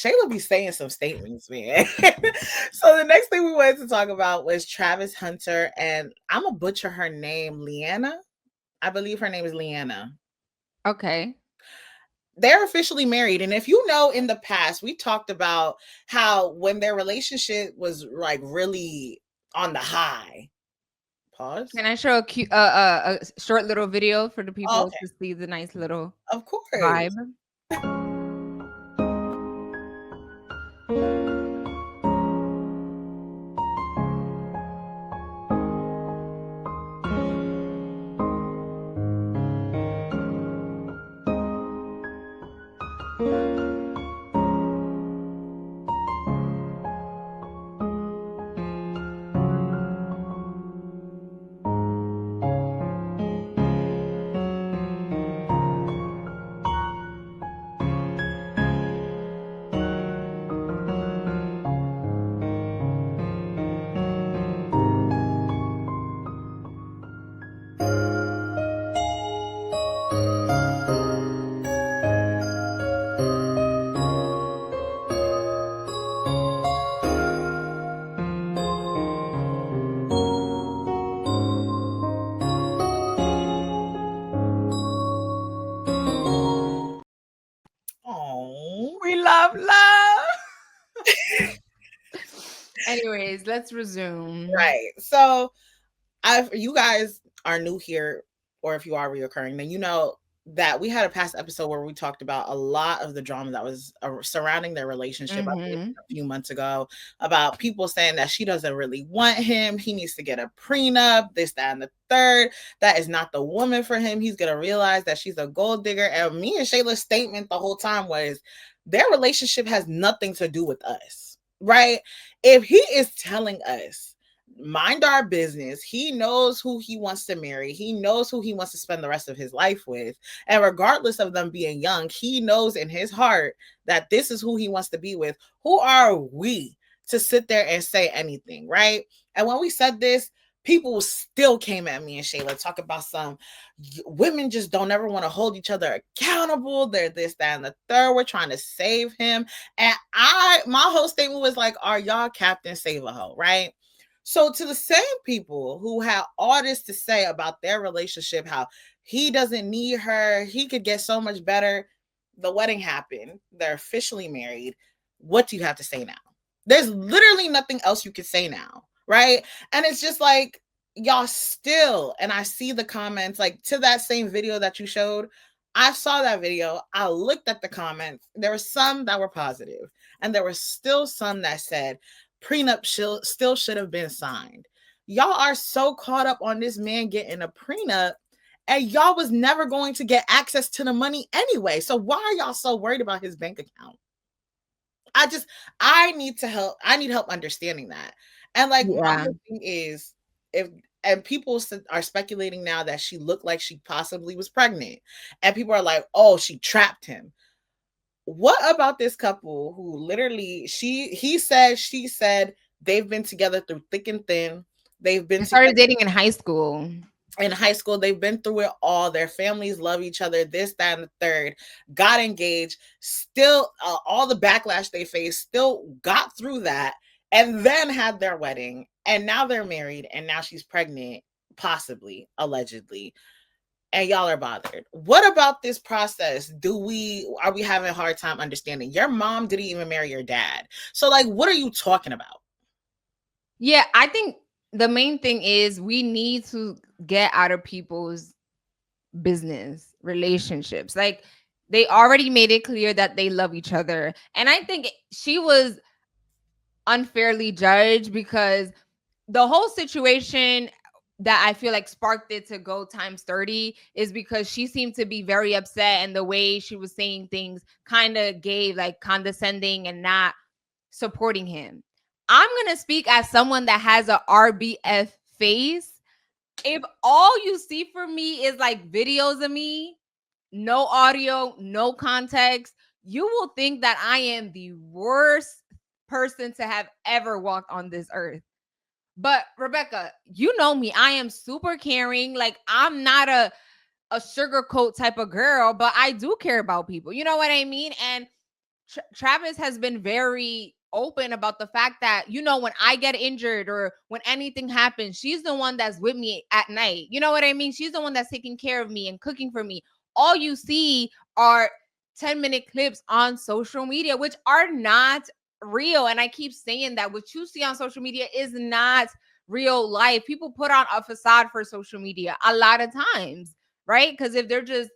Shayla be saying some statements, man. So the next thing we wanted to talk about was Travis Hunter, and I'm gonna butcher her name, Leanna. I believe her name is Leanna. Okay. They're officially married, and if you know, in the past we talked about how when their relationship was like really on the high. Pause. Can I show a short little video for the Oh, people okay, to see the nice little of course. vibe? Oh, We love love. Anyways, let's resume. right. So you guys are new here, or if you are reoccurring, then you know that we had a past episode where we talked about a lot of the drama that was surrounding their relationship. I believe Mm-hmm. a few months ago, about people saying that she doesn't really want him. He needs to get a prenup, this, that, and the third. That is not the woman for him. He's gonna realize that she's a gold digger. And me and Shayla's statement the whole time was, their relationship has nothing to do with us, right? If he is telling us mind our business. He knows who he wants to marry. He knows who he wants to spend the rest of his life with. And regardless of them being young, he knows in his heart that this is who he wants to be with. Who are we to sit there and say anything, right? And when we said this, people still came at me and Shayla talk about some women just don't ever want to hold each other accountable. They're this, that, and the third. We're trying to save him. And my whole statement was like, are y'all Captain Save a Hoe, right? So to the same people who have all this to say about their relationship, how he doesn't need her, he could get so much better. The wedding happened. They're officially married. What do you have to say now? There's literally nothing else you could say now, right? And it's just like, y'all still, and I see the comments like to that same video that you showed. I saw that video. I looked at the comments. There were some that were positive, and there were still some that said, prenup still should have been signed. Y'all are so caught up on this man getting a prenup, and y'all was never going to get access to the money anyway. So why are y'all so worried about his bank account? I need to help. I need help understanding that. And like my Yeah. whole thing is, if and people are speculating now that she looked like she possibly was pregnant, and people are like, "Oh, she trapped him." What about this couple who literally she said they've been together through thick and thin. They've been They started together dating in high school. in high school. They've been through it all. Their families love each other, this, that, and the third. Got engaged, still all the backlash they faced, still got through that, and then had their wedding. And now they're married, and now she's pregnant, possibly, allegedly, and y'all are bothered. What about this process? Are we having a hard time understanding? Your mom didn't even marry your dad. So like, what are you talking about? Yeah, I think the main thing is we need to get out of people's business relationships. Like they already made it clear that they love each other. And I think she was unfairly judged because the whole situation that I feel like sparked it to go times 30 is because she seemed to be very upset, and the way she was saying things kind of gave like condescending and not supporting him. I'm going to speak as someone that has a RBF face. If all you see from me is like videos of me, no audio, no context, you will think that I am the worst person to have ever walked on this earth. But Rebecca, you know me. I am super caring. Like I'm not a sugarcoat type of girl, but I do care about people. You know what I mean? And Travis has been very open about the fact that, you know, when I get injured or when anything happens, she's the one that's with me at night. You know what I mean? She's the one that's taking care of me and cooking for me. All you see are 10-minute clips on social media, which are not real. And I keep saying that what you see on social media is not real life. People put on a facade for social media a lot of times, right? Because if they're just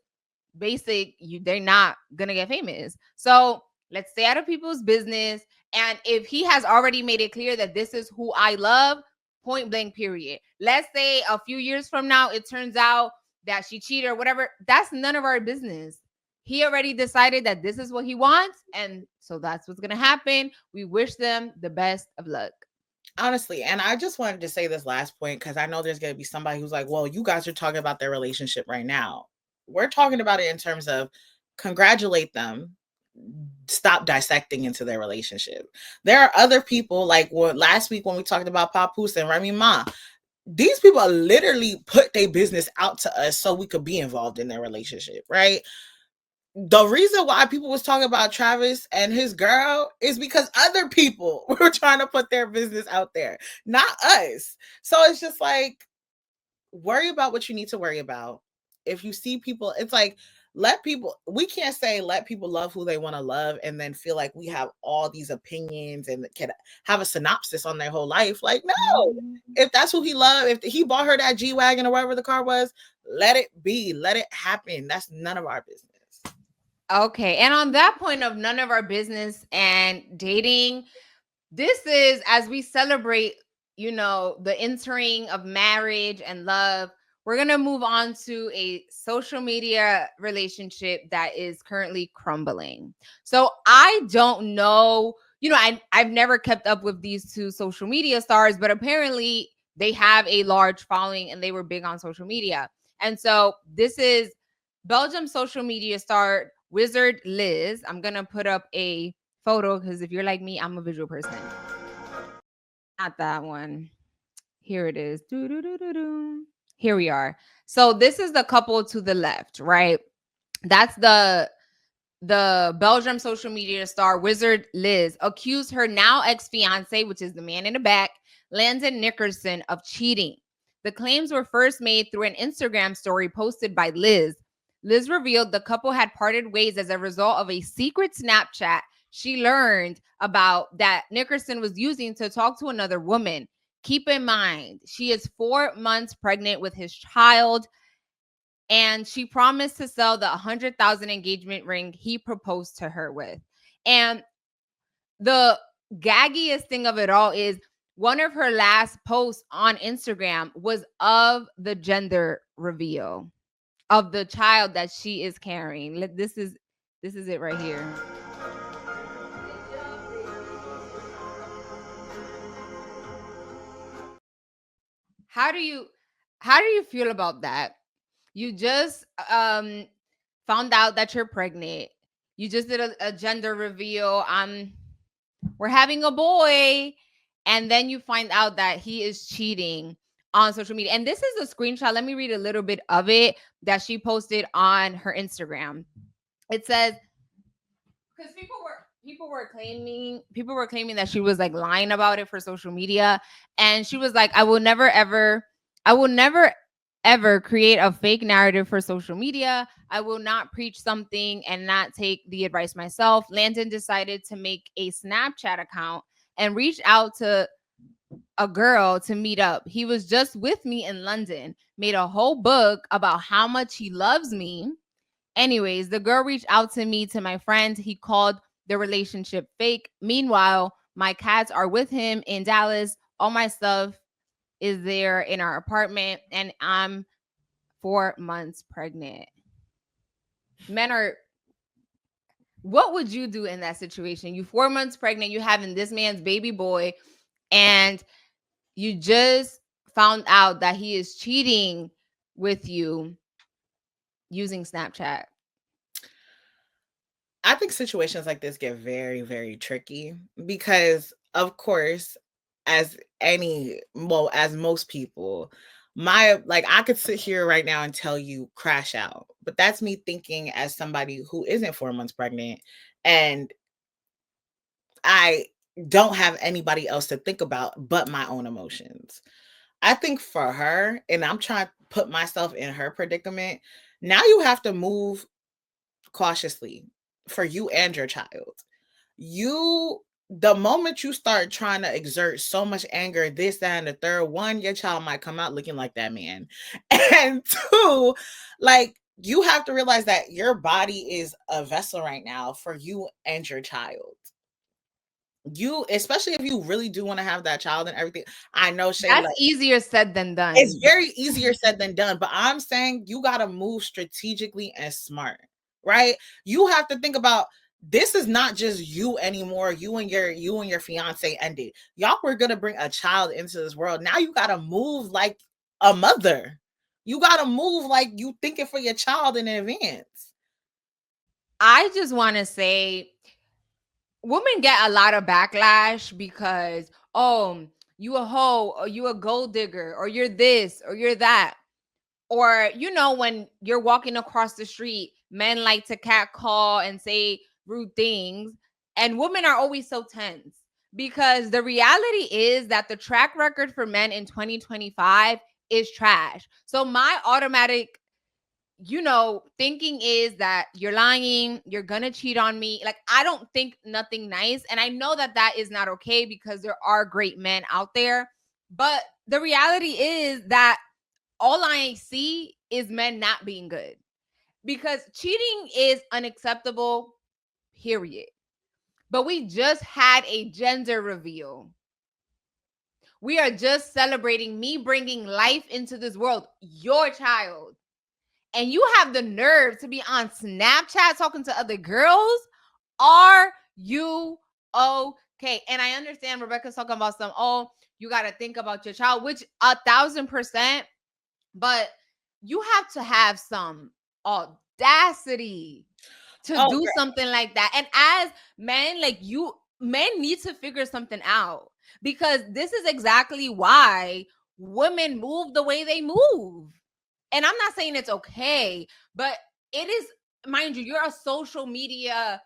basic, they're not gonna get famous. So let's stay out of people's business. And if he has already made it clear that this is who I love, point blank, period. Let's say a few years from now, it turns out that she cheated or whatever. That's none of our business. He already decided that this is what he wants. And so that's what's going to happen. We wish them the best of luck. Honestly, and I just wanted to say this last point because I know there's going to be somebody who's like, well, you guys are talking about their relationship right now. We're talking about it in terms of congratulate them, stop dissecting into their relationship. There are other people, like last week when we talked about Papoose and Remy Ma. These people literally put their business out to us so we could be involved in their relationship, right? The reason why people was talking about Travis and his girl is because other people were trying to put their business out there, not us. So it's just like, worry about what you need to worry about. If you see people, it's like, we can't say let people love who they want to love and then feel like we have all these opinions and can have a synopsis on their whole life. Like, no, if that's who he loved, if he bought her that G-Wagon or whatever the car was, let it be, let it happen. That's none of our business. Okay. And on that point of none of our business and dating, this is as we celebrate, you know, the entering of marriage and love. We're going to move on to a social media relationship that is currently crumbling. So I don't know, you know, I've never kept up with these two social media stars, but apparently they have a large following and they were big on social media. And so this is Belgium social media star Wizard Liz. I'm going to put up a photo because if you're like me, I'm a visual person. Not that one. Here it is. Here we are. So this is the couple to the left, right? That's the Belgium social media star Wizard Liz accused her now ex-fiance, which is the man in the back, Landon Nickerson, of cheating. The claims were first made through an Instagram story posted by Liz. Liz revealed the couple had parted ways as a result of a secret Snapchat she learned about that Nickerson was using to talk to another woman. Keep in mind, she is 4 months pregnant with his child, and she promised to sell the 100,000 engagement ring he proposed to her with. And the gaggiest thing of it all is one of her last posts on Instagram was of the gender reveal of the child that she is carrying. This is it right here. How do you feel about that? You just found out that you're pregnant. You just did a gender reveal. We're having a boy, and then you find out that he is cheating on social media. And this is a screenshot. Let me read a little bit of it that she posted on her Instagram. It says, because people were claiming that she was like lying about it for social media, and she was like, I will never ever create a fake narrative for social media. I will not preach something and not take the advice myself. Landon decided to make a Snapchat account and reach out to a girl to meet up. He was just with me in London, made a whole book about how much he loves me. Anyways, the girl reached out to me, to my friend. He called the relationship fake. Meanwhile, my cats are with him in Dallas. All my stuff is there in our apartment, and I'm 4 months pregnant. Men are, what would you do in that situation? You 4 months pregnant, you having this man's baby boy, and you just found out that he is cheating with you using Snapchat. I think situations like this get very, very tricky because, of course, as most people, I could sit here right now and tell you crash out, but that's me thinking as somebody who isn't 4 months pregnant and I don't have anybody else to think about but my own emotions. I think for her, and I'm trying to put myself in her predicament, now you have to move cautiously for you and your child. You the moment you start trying to exert so much anger, this, that, and the third, one, your child might come out looking like that man. And two, like you have to realize that your body is a vessel right now for you and your child. You, especially if you really do want to have that child and everything. I know Shayla, That's easier said than it's done. very easier said than done, but I'm saying you got to move strategically and smart, right? You have to think about this is not just you anymore. You and your fiance ended. Y'all were going to bring a child into this world. Now you got to move like a mother. You got to move like you thinking for your child in advance. I just want to say women get a lot of backlash because, oh, you a hoe or you a gold digger or you're this or you're that. Or, when you're walking across the street, men like to catcall and say rude things. And women are always so tense because the reality is that the track record for men in 2025 is trash. So my automatic thinking is that you're lying, you're gonna cheat on me. Like, I don't think nothing nice. And I know that that is not okay because there are great men out there. But the reality is that all I see is men not being good because cheating is unacceptable, period. But we just had a gender reveal. We are just celebrating me bringing life into this world, your child. And you have the nerve to be on Snapchat talking to other girls? Are you okay? And I understand Rebecca's talking about you got to think about your child, which 1,000%, but you have to have some audacity to Oh, do something like that. And as men, men need to figure something out because this is exactly why women move the way they move. And I'm not saying it's okay, but it is, mind you, you're a social media,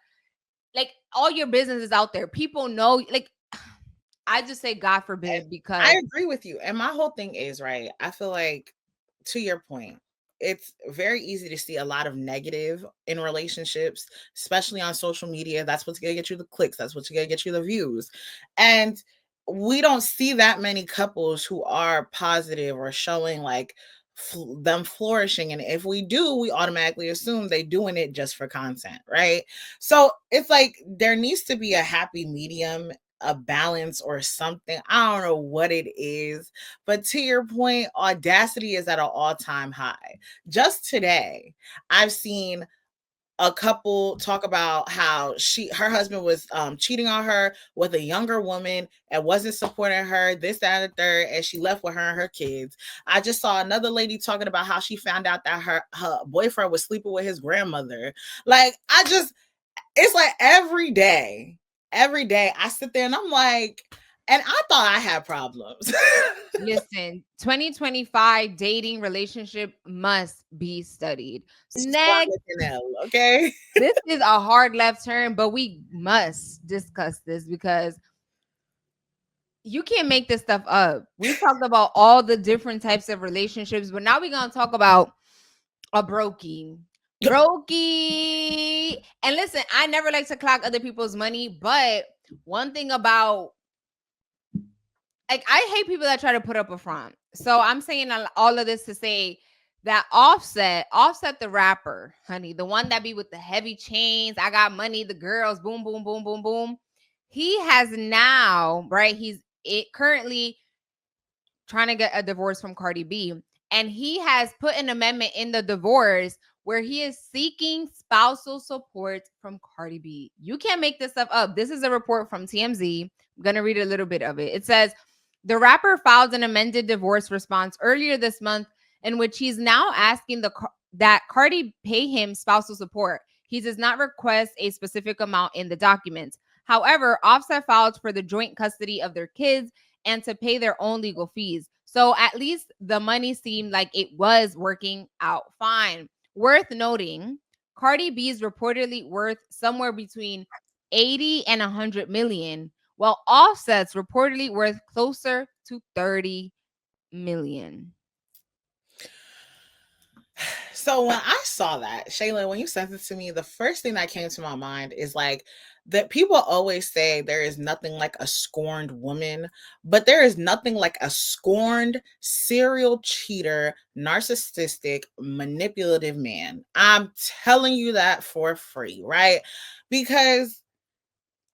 like all your business is out there. People know, like, I just say God forbid I because agree with you. And my whole thing is, right, I feel like, to your point, it's very easy to see a lot of negative in relationships, especially on social media. That's what's going to get you the clicks. That's what's going to get you the views. And we don't see that many couples who are positive or showing like them flourishing. And if we do, we automatically assume they doing it just for content, right? So it's like there needs to be a happy medium, a balance or something. I don't know what it is, but to your point, audacity is at an all-time high. Just today, I've seen a couple talk about how her husband was cheating on her with a younger woman and wasn't supporting her, this, that, and the third, and she left with her and her kids. I just saw another lady talking about how she found out that her boyfriend was sleeping with his grandmother. Like, it's like every day I sit there and I'm like, and I thought I had problems. listen, 2025 dating relationship must be studied. Strong Next, as an L, okay? this is a hard left turn, but we must discuss this because you can't make this stuff up. We talked about all the different types of relationships, but now we're gonna talk about a brokey. Brokey. And listen, I never like to clock other people's money, but one thing about, like, I hate people that try to put up a front. So I'm saying all of this to say that Offset the rapper, honey, the one that be with the heavy chains, I got money, the girls, boom, boom, boom, boom, boom. He has now, right? He's currently trying to get a divorce from Cardi B. And he has put an amendment in the divorce where he is seeking spousal support from Cardi B. You can't make this stuff up. This is a report from TMZ. I'm going to read a little bit of it. It says the rapper filed an amended divorce response earlier this month in which he's now asking that Cardi pay him spousal support. He does not request a specific amount in the documents. However, Offset filed for the joint custody of their kids and to pay their own legal fees. So at least the money seemed like it was working out fine. Worth noting, Cardi B is reportedly worth somewhere between 80 and 100 million, while Offset's reportedly worth closer to 30 million. So when I saw that, Shayla, when you sent it to me, the first thing that came to my mind is like that people always say there is nothing like a scorned woman, but there is nothing like a scorned serial cheater, narcissistic, manipulative man. I'm telling you that for free, right? Because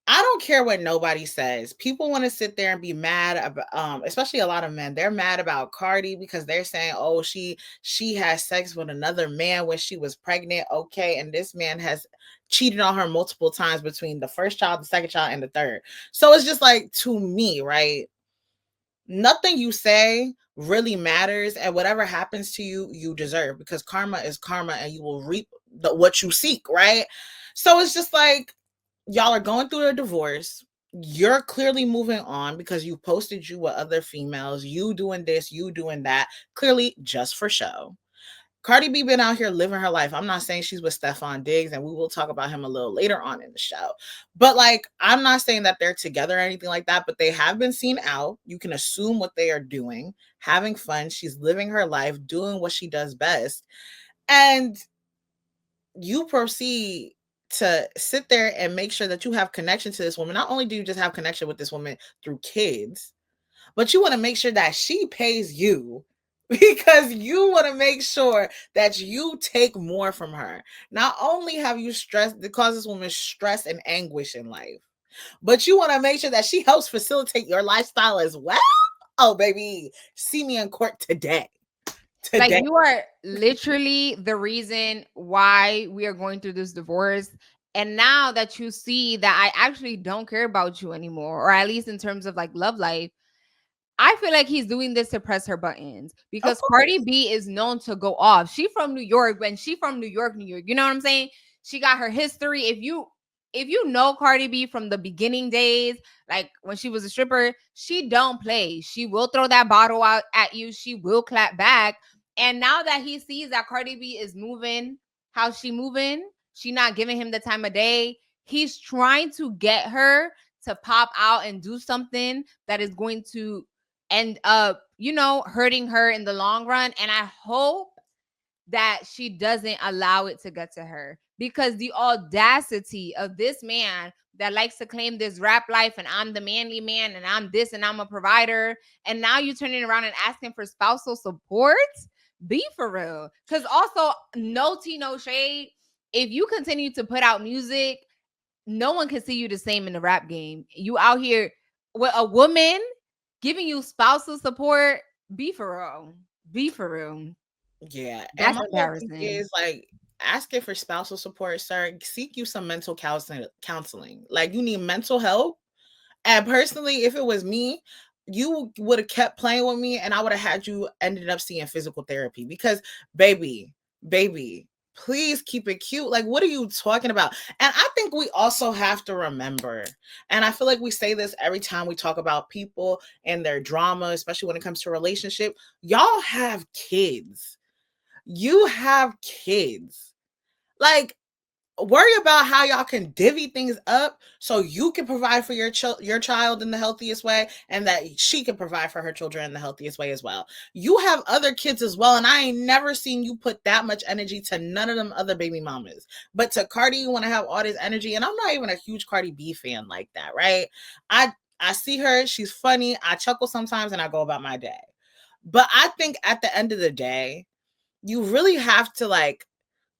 I don't care what nobody says. People want to sit there and be mad about, especially a lot of men. They're mad about Cardi because they're saying, "Oh, she has sex with another man when she was pregnant." Okay, and this man has cheated on her multiple times between the first child, the second child, and the third. So it's just like, to me, right? Nothing you say really matters, and whatever happens to you, you deserve, because karma is karma, and you will reap what you seek, right? So it's just like, y'all are going through a divorce. You're clearly moving on because you posted you with other females, you doing this, you doing that, clearly just for show. Cardi B been out here living her life. I'm not saying she's with Stefan Diggs, and we will talk about him a little later on in the show. But like, I'm not saying that they're together or anything like that, but they have been seen out. You can assume what they are doing, having fun. She's living her life, doing what she does best. And you proceed to sit there and make sure that you have connection to this woman. Not only do you just have connection with this woman through kids, but you want to make sure that she pays you, because you want to make sure that you take more from her. Not only have you stressed, it causes this woman stress and anguish in life, but you want to make sure that she helps facilitate your lifestyle as well. Oh, baby, see me in court today. Like, Today. you are literally the reason why we are going through this divorce. And now that you see that I actually don't care about you anymore, or at least in terms of like love life, I feel like he's doing this to press her buttons, Of because Cardi course. B is known to go off. She from New York, when she from New York, New York. You know what I'm saying? She got her history. If you know Cardi B from the beginning days, like when she was a stripper, she don't play. She will throw that bottle out at you. She will clap back. And now that he sees that Cardi B is moving, how she moving, she not giving him the time of day. He's trying to get her to pop out and do something that is going to end up, hurting her in the long run. And I hope that she doesn't allow it to get to her, because the audacity of this man that likes to claim this rap life, and I'm the manly man, and I'm this, and I'm a provider, and now you turning around and asking for spousal support. Be for real. Because also, no tea, no shade, if you continue to put out music, no one can see you the same in the rap game. You out here with a woman giving you spousal support. Be for real. Be for real. Yeah, and That's my whole thing embarrassing. is like, asking for spousal support, sir. Seek you some mental counseling. Like, you need mental help. And personally, if it was me, you would have kept playing with me, and I would have had you ended up seeing physical therapy, because baby, please keep it cute. Like, what are you talking about? And I think we also have to remember, and I feel like we say this every time we talk about people and their drama, especially when it comes to relationship. Y'all have kids. You have kids. Like, worry about how y'all can divvy things up so you can provide for your child in the healthiest way, and that she can provide for her children in the healthiest way as well. You have other kids as well, and I ain't never seen you put that much energy to none of them other baby mamas. But to Cardi, you want to have all this energy, and I'm not even a huge Cardi B fan like that, right? I see her, she's funny, I chuckle sometimes, and I go about my day. But I think at the end of the day, you really have to like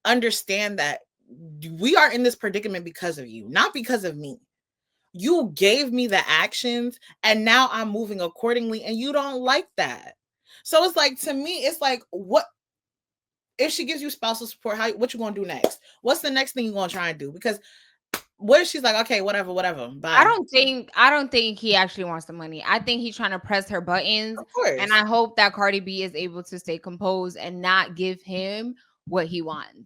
understand that we are in this predicament because of you, not because of me. You gave me the actions, and now I'm moving accordingly, and you don't like that. So it's like, to me, it's like, what if she gives you spousal support? What you gonna do next? What's the next thing you gonna try and do? Because what if she's like, okay, whatever, I bye. don't think I don't think he actually wants the money. I think he's trying to press her buttons, Of and course. I hope that Cardi B is able to stay composed and not give him what he wants.